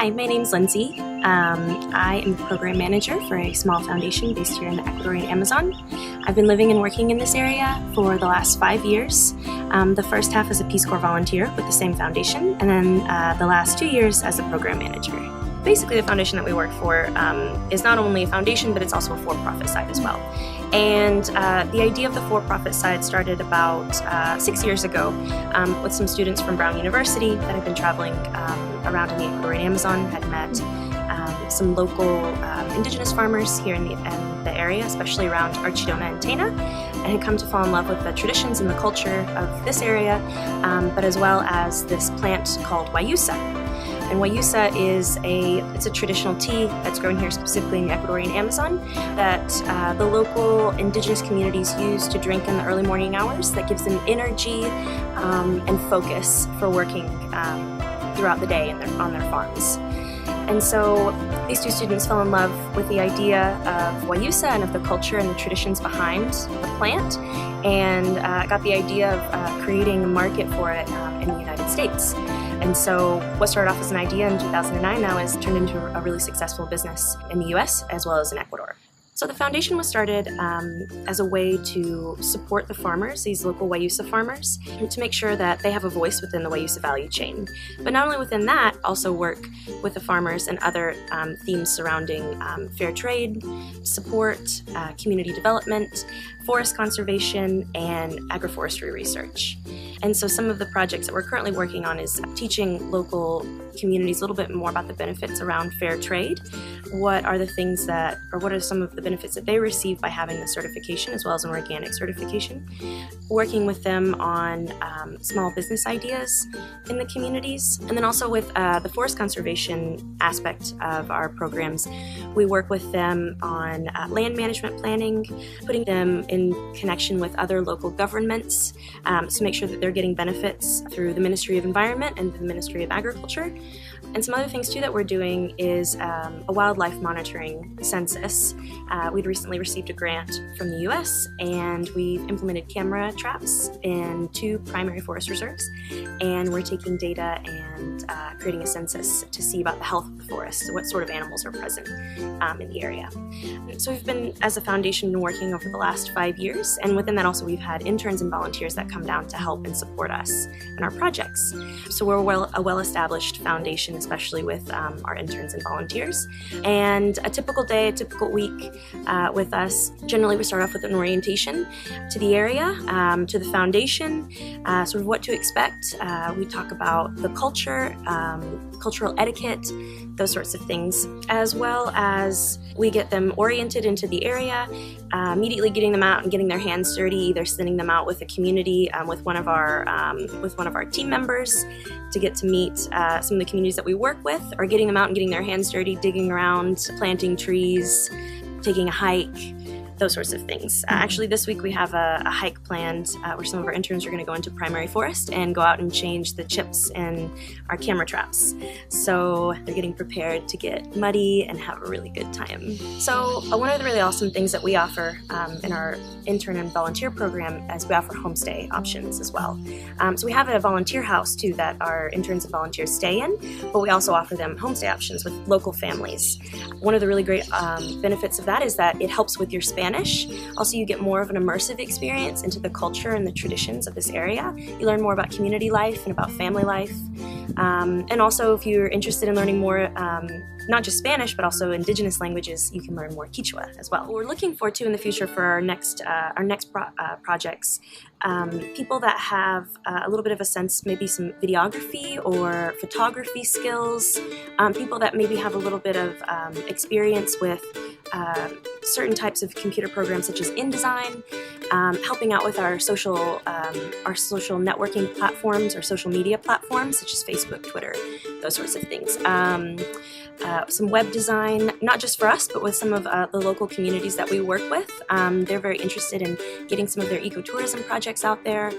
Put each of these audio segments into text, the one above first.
Hi, my name's Lindsay. I am the program manager for a small foundation based here in the Ecuadorian Amazon. I've been living and working in this area for the last 5 years. The first half as a Peace Corps volunteer with the same foundation, and then the last 2 years as a program manager. Basically, the foundation that we work for is not only a foundation, but it's also a for-profit side as well. And the idea of the for-profit side started about 6 years ago with some students from Brown University that had been traveling around in the Ecuadorian Amazon, had met some local indigenous farmers here in the area, especially around Archidona and Tena, and had come to fall in love with the traditions and the culture of this area, but as well as this plant called guayusa. And guayusa is a traditional tea that's grown here specifically in the Ecuadorian Amazon that the local indigenous communities use to drink in the early morning hours that gives them energy and focus for working throughout the day on their farms. And so these two students fell in love with the idea of guayusa and of the culture and the traditions behind the plant, and got the idea of creating a market for it in the United States. And so what started off as an idea in 2009 now has turned into a really successful business in the US as well as in Ecuador. So the foundation was started as a way to support the farmers, these local guayusa farmers, to make sure that they have a voice within the guayusa value chain. But not only within that, also work with the farmers and other themes surrounding fair trade, support, community development, forest conservation, and agroforestry research. And so some of the projects that we're currently working on is teaching local communities a little bit more about the benefits around fair trade. What are some of the benefits that they receive by having the certification as well as an organic certification? Working with them on small business ideas in the communities. And then also with the forest conservation aspect of our programs, we work with them on land management planning, putting them in connection with other local governments to make sure that they're getting benefits through the Ministry of Environment and the Ministry of Agriculture. And some other things too that we're doing is a wildlife monitoring census. We'd recently received a grant from the US, and we've implemented camera traps in 2 primary forest reserves, and we're taking data and creating a census to see about the health of the forest, so what sort of animals are present in the area. So we've been, as a foundation, working over the last 5 years, and within that also we've had interns and volunteers that come down to help and support us in our projects. So we're a well-established foundation, especially with our interns and volunteers. And a typical day, a typical week with us, generally we start off with an orientation to the area, to the foundation, sort of what to expect. We talk about the culture, cultural etiquette, those sorts of things, as well as we get them oriented into the area, immediately getting them out and getting their hands dirty, either sending them out with the community, with one of our team members to get to meet some of the communities that we work with, or getting them out and getting their hands dirty, digging around, planting trees, taking a hike, those sorts of things. Actually, this week we have a hike planned where some of our interns are going to go into primary forest and go out and change the chips in our camera traps. So they're getting prepared to get muddy and have a really good time. So one of the really awesome things that we offer in our intern and volunteer program is we offer homestay options as well. So we have a volunteer house too that our interns and volunteers stay in, but we also offer them homestay options with local families. One of the really great benefits of that is that it helps with your Spanish. Also, you get more of an immersive experience into the culture and the traditions of this area. You learn more about community life and about family life. And also, if you're interested in learning more, not just Spanish, but also indigenous languages, you can learn more Quechua as well. What we're looking forward to in the future for our next projects, people that have a little bit of a sense, maybe some videography or photography skills, people that maybe have a little bit of experience with certain types of computer programs such as InDesign, helping out with our social networking platforms or social media platforms such as Facebook, Twitter, those sorts of things. Some web design, not just for us, but with some of the local communities that we work with. They're very interested in getting some of their ecotourism projects out there.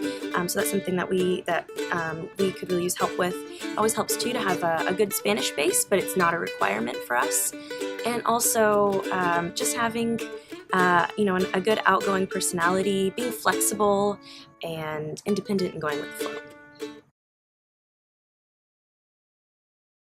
So that's something that we could really use help with. It always helps too to have a good Spanish base, but it's not a requirement for us. And also just having a good outgoing personality, being flexible and independent and going with the flow.